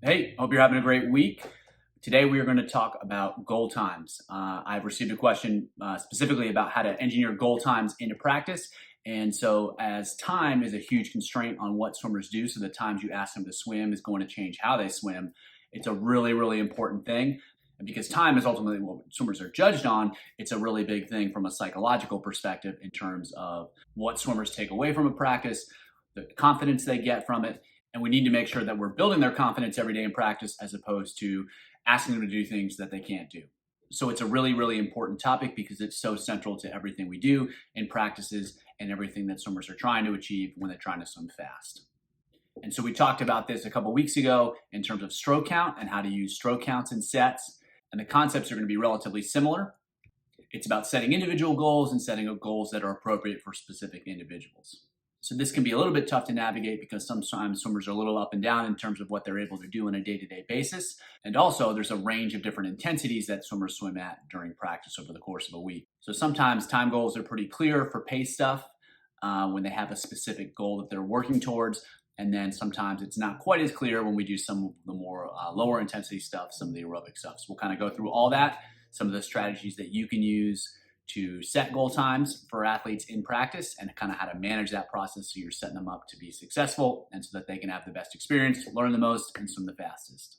Hey, hope you're having a great week. Today we are going to talk about goal times. I've received a question specifically about how to engineer goal times into practice. And so, as time is a huge constraint on what swimmers do, so the times you ask them to swim is going to change how they swim. It's a really, really important thing. And because time is ultimately what swimmers are judged on, it's a really big thing from a psychological perspective in terms of what swimmers take away from a practice, the confidence they get from it, and we need to make sure that we're building their confidence every day in practice as opposed to asking them to do things that they can't do. So it's a really, really important topic because it's so central to everything we do in practices and everything that swimmers are trying to achieve when they're trying to swim fast. And so we talked about this a couple weeks ago in terms of stroke count and how to use stroke counts in sets. And the concepts are going to be relatively similar. It's about setting individual goals and setting goals that are appropriate for specific individuals. So this can be a little bit tough to navigate because sometimes swimmers are a little up and down in terms of what they're able to do on a day-to-day basis. And also there's a range of different intensities that swimmers swim at during practice over the course of a week. So sometimes time goals are pretty clear for pace stuff when they have a specific goal that they're working towards. And then sometimes it's not quite as clear when we do some of the more lower intensity stuff, some of the aerobic stuff. So we'll kind of go through all that, some of the strategies that you can use to set goal times for athletes in practice and kind of how to manage that process so you're setting them up to be successful and so that they can have the best experience, learn the most, and swim the fastest.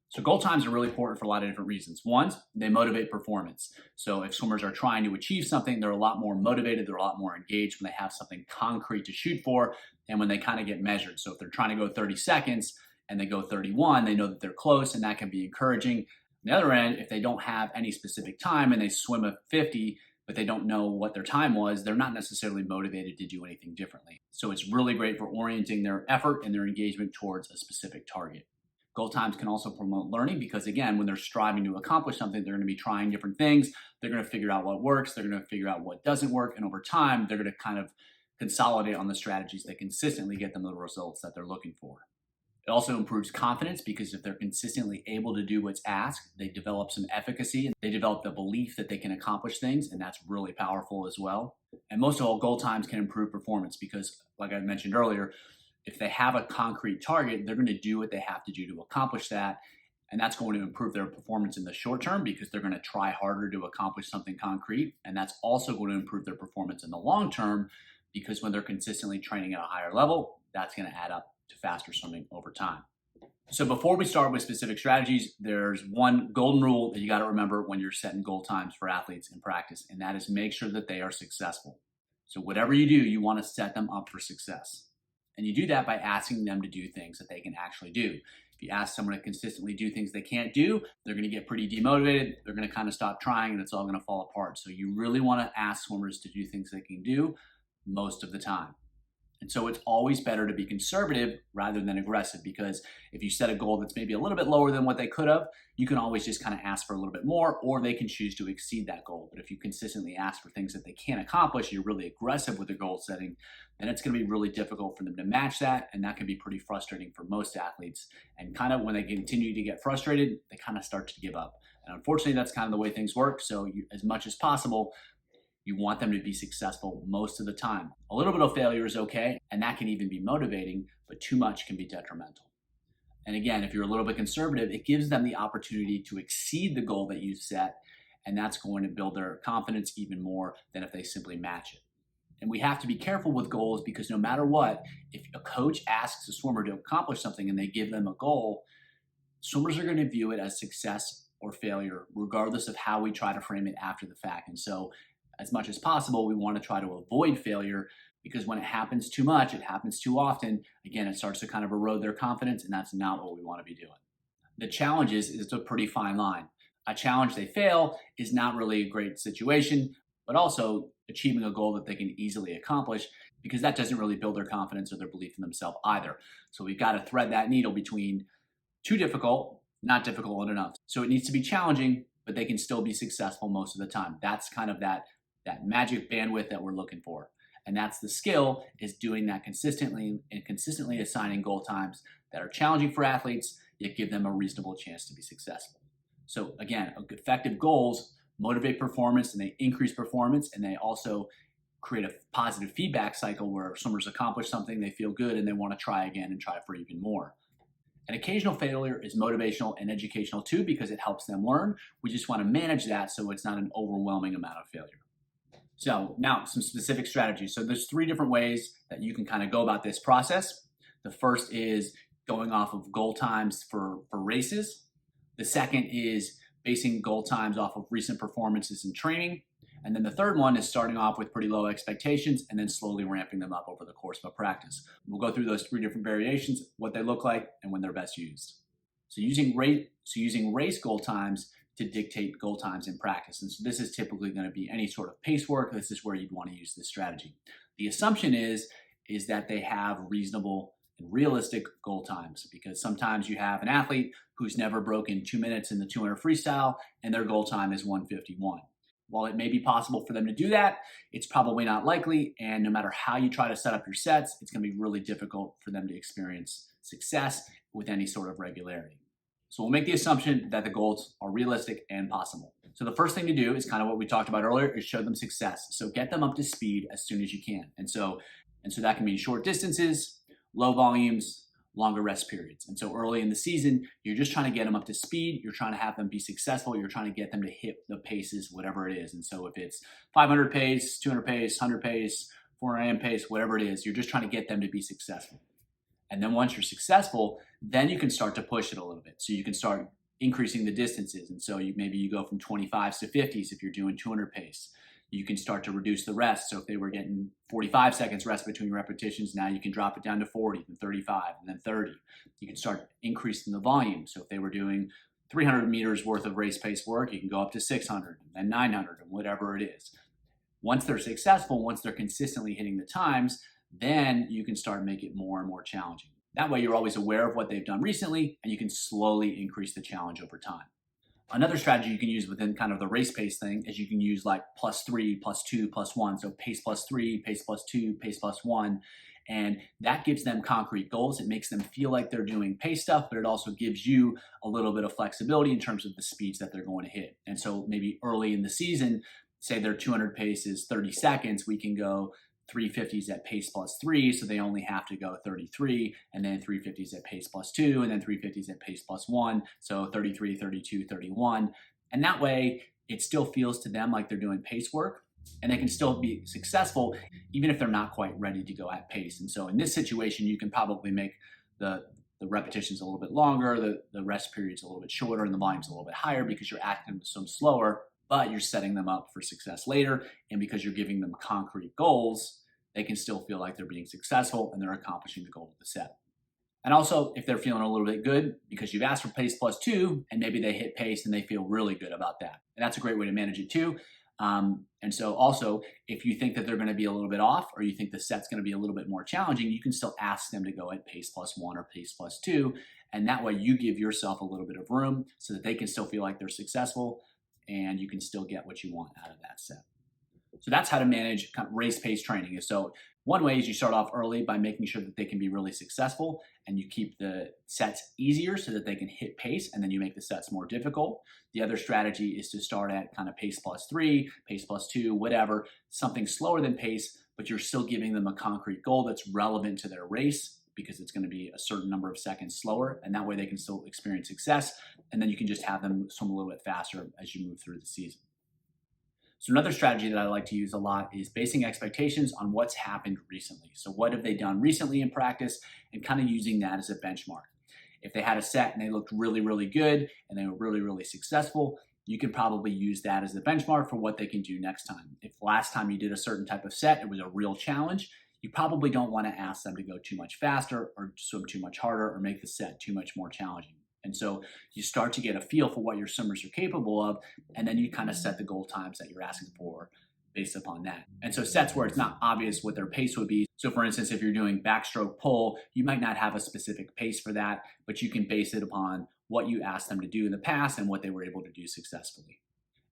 So goal times are really important for a lot of different reasons. One, they motivate performance. So if swimmers are trying to achieve something, they're a lot more motivated, they're a lot more engaged when they have something concrete to shoot for and when they kind of get measured. So if they're trying to go 30 seconds and they go 31, they know that they're close and that can be encouraging. On the other end, if they don't have any specific time and they swim a 50, but they don't know what their time was, they're not necessarily motivated to do anything differently. So it's really great for orienting their effort and their engagement towards a specific target. Goal times can also promote learning because, again, when they're striving to accomplish something, they're going to be trying different things. They're going to figure out what works. They're going to figure out what doesn't work. And over time, they're going to kind of consolidate on the strategies that consistently get them the results that they're looking for. It also improves confidence because if they're consistently able to do what's asked, they develop some efficacy and they develop the belief that they can accomplish things, and that's really powerful as well. And most of all, goal times can improve performance because, like I mentioned earlier, if they have a concrete target, they're going to do what they have to do to accomplish that. And that's going to improve their performance in the short term because they're going to try harder to accomplish something concrete. And that's also going to improve their performance in the long term because when they're consistently training at a higher level, that's going to add up to faster swimming over time. So before we start with specific strategies, there's one golden rule that you got to remember when you're setting goal times for athletes in practice, and that is make sure that they are successful. So whatever you do, you want to set them up for success. And you do that by asking them to do things that they can actually do. If you ask someone to consistently do things they can't do, they're going to get pretty demotivated. They're going to kind of stop trying and it's all going to fall apart. So you really want to ask swimmers to do things they can do most of the time. And so it's always better to be conservative rather than aggressive because if you set a goal that's maybe a little bit lower than what they could have, you can always just kind of ask for a little bit more or they can choose to exceed that goal. But if you consistently ask for things that they can't accomplish, you're really aggressive with the goal setting, then it's going to be really difficult for them to match that. And that can be pretty frustrating for most athletes. And kind of when they continue to get frustrated, they kind of start to give up. And unfortunately, that's kind of the way things work. So as much as possible, you want them to be successful most of the time. A little bit of failure is okay, and that can even be motivating, but too much can be detrimental. And again, if you're a little bit conservative, it gives them the opportunity to exceed the goal that you've set, and that's going to build their confidence even more than if they simply match it. And we have to be careful with goals because no matter what, if a coach asks a swimmer to accomplish something and they give them a goal, swimmers are going to view it as success or failure, regardless of how we try to frame it after the fact. And so as much as possible, we want to try to avoid failure because when it happens too much, it happens too often, again, it starts to kind of erode their confidence, and that's not what we want to be doing. The challenge is it's a pretty fine line. A challenge they fail is not really a great situation, but also achieving a goal that they can easily accomplish because that doesn't really build their confidence or their belief in themselves either. So we've got to thread that needle between too difficult, not difficult enough. So it needs to be challenging, but they can still be successful most of the time. That's kind of that magic bandwidth that we're looking for. And that's the skill, is doing that consistently and consistently assigning goal times that are challenging for athletes, yet give them a reasonable chance to be successful. So again, effective goals motivate performance and they increase performance and they also create a positive feedback cycle where swimmers accomplish something, they feel good and they want to try again and try for even more. An occasional failure is motivational and educational too because it helps them learn. We just want to manage that so it's not an overwhelming amount of failure. So now some specific strategies. So there's 3 different ways that you can kind of go about this process. The first is going off of goal times for races. The second is basing goal times off of recent performances in training. And then the third one is starting off with pretty low expectations and then slowly ramping them up over the course of a practice. We'll go through those 3 different variations, what they look like, and when they're best used. So using race goal times to dictate goal times in practice. And so this is typically going to be any sort of pace work. This is where you'd want to use this strategy. The assumption is that they have reasonable and realistic goal times, because sometimes you have an athlete who's never broken 2 minutes in the 200 freestyle and their goal time is 1:51. While it may be possible for them to do that, it's probably not likely. And no matter how you try to set up your sets, it's going to be really difficult for them to experience success with any sort of regularity. So we'll make the assumption that the goals are realistic and possible. So the first thing to do is kind of what we talked about earlier, is show them success. So get them up to speed as soon as you can. And so that can mean short distances, low volumes, longer rest periods. And so early in the season, you're just trying to get them up to speed. You're trying to have them be successful. You're trying to get them to hit the paces, whatever it is. And so if it's 500 pace, 200 pace, 100 pace, 400 AM pace, whatever it is, you're just trying to get them to be successful. And then once you're successful, then you can start to push it a little bit. So you can start increasing the distances. And so maybe you go from 25s to 50s if you're doing 200 pace. You can start to reduce the rest. So if they were getting 45 seconds rest between repetitions, now you can drop it down to 40, then 35, and then 30. You can start increasing the volume. So if they were doing 300 meters worth of race pace work, you can go up to 600 and then 900 and whatever it is. Once they're successful, once they're consistently hitting the times, then you can start making it more and more challenging. That way you're always aware of what they've done recently and you can slowly increase the challenge over time. Another strategy you can use within kind of the race pace thing is you can use like +3, +2, +1. So pace +3, pace +2, pace +1. And that gives them concrete goals. It makes them feel like they're doing pace stuff, but it also gives you a little bit of flexibility in terms of the speeds that they're going to hit. And so maybe early in the season, say their 200 pace is 30 seconds, we can go 350s at pace +3, so they only have to go 33, and then 350s at pace +2, and then 350s at pace +1, so 33, 32, 31. And that way, it still feels to them like they're doing pace work, and they can still be successful even if they're not quite ready to go at pace. And so in this situation, you can probably make the repetitions a little bit longer, the rest periods a little bit shorter, and the volumes a little bit higher because you're acting so slower, but you're setting them up for success later. And because you're giving them concrete goals, they can still feel like they're being successful and they're accomplishing the goal of the set. And also, if they're feeling a little bit good because you've asked for pace +2 and maybe they hit pace and they feel really good about that. And that's a great way to manage it too. And so also, if you think that they're going to be a little bit off or you think the set's going to be a little bit more challenging, you can still ask them to go at pace +1 or pace +2. And that way you give yourself a little bit of room so that they can still feel like they're successful and you can still get what you want out of that set. So that's how to manage kind of race pace training. So one way is you start off early by making sure that they can be really successful and you keep the sets easier so that they can hit pace, and then you make the sets more difficult. The other strategy is to start at kind of pace +3, pace +2, whatever, something slower than pace, but you're still giving them a concrete goal that's relevant to their race because it's going to be a certain number of seconds slower, and that way they can still experience success, and then you can just have them swim a little bit faster as you move through the season. So another strategy that I like to use a lot is basing expectations on what's happened recently. So what have they done recently in practice and kind of using that as a benchmark. If they had a set and they looked really, really good and they were really, really successful, you can probably use that as the benchmark for what they can do next time. If last time you did a certain type of set, it was a real challenge, you probably don't want to ask them to go too much faster or swim too much harder or make the set too much more challenging. And so you start to get a feel for what your swimmers are capable of, and then you kind of set the goal times that you're asking for based upon that. And so sets where it's not obvious what their pace would be. So for instance, if you're doing backstroke pull, you might not have a specific pace for that, but you can base it upon what you asked them to do in the past and what they were able to do successfully.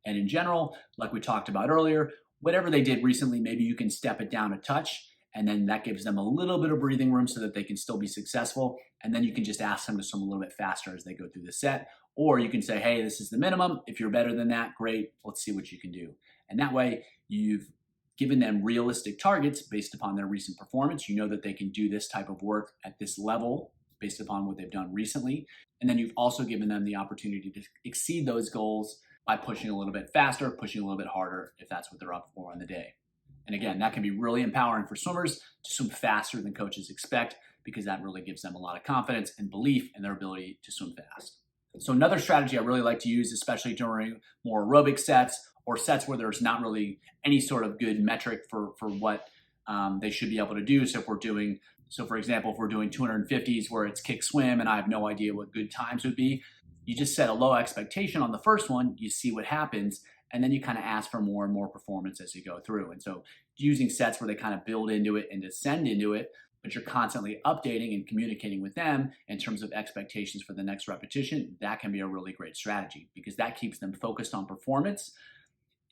And in general, like we talked about earlier, whatever they did recently, maybe you can step it down a touch, and then that gives them a little bit of breathing room so that they can still be successful. And then you can just ask them to swim a little bit faster as they go through the set. Or you can say, hey, this is the minimum. If you're better than that, great. Let's see what you can do. And that way you've given them realistic targets based upon their recent performance. You know that they can do this type of work at this level based upon what they've done recently. And then you've also given them the opportunity to exceed those goals by pushing a little bit faster, pushing a little bit harder if that's what they're up for on the day. And again, that can be really empowering for swimmers to swim faster than coaches expect, because that really gives them a lot of confidence and belief in their ability to swim fast. So another strategy I really like to use, especially during more aerobic sets or sets where there's not really any sort of good metric for what they should be able to do. So for example, if we're doing 250s where it's kick swim and I have no idea what good times would be, you just set a low expectation on the first one, you see what happens, and then you kind of ask for more and more performance as you go through. And so using sets where they kind of build into it and descend into it, but you're constantly updating and communicating with them in terms of expectations for the next repetition, that can be a really great strategy, because that keeps them focused on performance.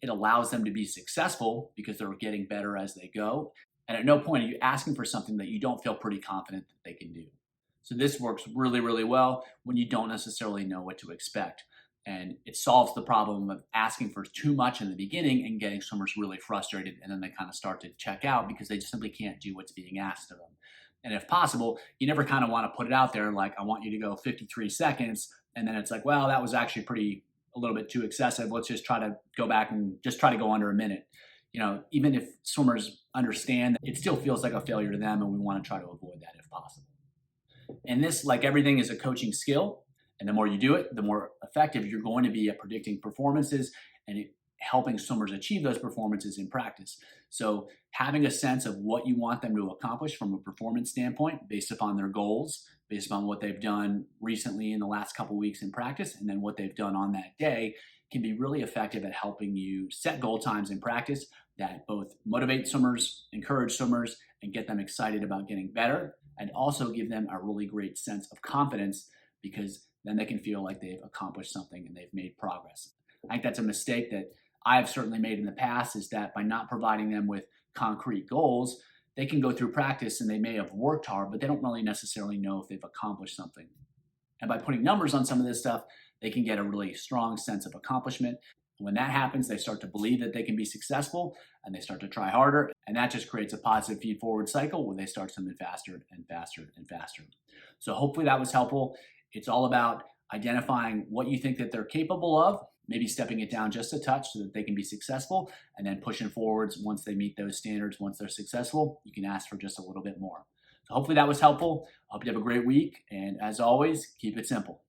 It allows them to be successful because they're getting better as they go. And at no point are you asking for something that you don't feel pretty confident that they can do. So this works really, really well when you don't necessarily know what to expect. And it solves the problem of asking for too much in the beginning and getting swimmers really frustrated, and then they kind of start to check out because they just simply can't do what's being asked of them. And if possible, you never kind of want to put it out there like, I want you to go 53 seconds. And then it's like, well, that was actually a little bit too excessive. Let's just try to go back and just try to go under a minute. Even if swimmers understand, it still feels like a failure to them, and we want to try to avoid that if possible. And this, like everything, is a coaching skill. And the more you do it, the more effective you're going to be at predicting performances and helping swimmers achieve those performances in practice. So having a sense of what you want them to accomplish from a performance standpoint based upon their goals, based upon what they've done recently in the last couple of weeks in practice, and then what they've done on that day, can be really effective at helping you set goal times in practice that both motivate swimmers, encourage swimmers, and get them excited about getting better, and also give them a really great sense of confidence, because then they can feel like they've accomplished something and they've made progress. I think that's a mistake that I've certainly made in the past, is that by not providing them with concrete goals, they can go through practice and they may have worked hard, but they don't really necessarily know if they've accomplished something. And by putting numbers on some of this stuff, they can get a really strong sense of accomplishment. When that happens, they start to believe that they can be successful, and they start to try harder. And that just creates a positive feed forward cycle where they start swimming faster and faster and faster. So hopefully that was helpful. It's all about identifying what you think that they're capable of, maybe stepping it down just a touch so that they can be successful, and then pushing forwards once they meet those standards. Once they're successful, you can ask for just a little bit more. So hopefully that was helpful. I hope you have a great week. And as always, keep it simple.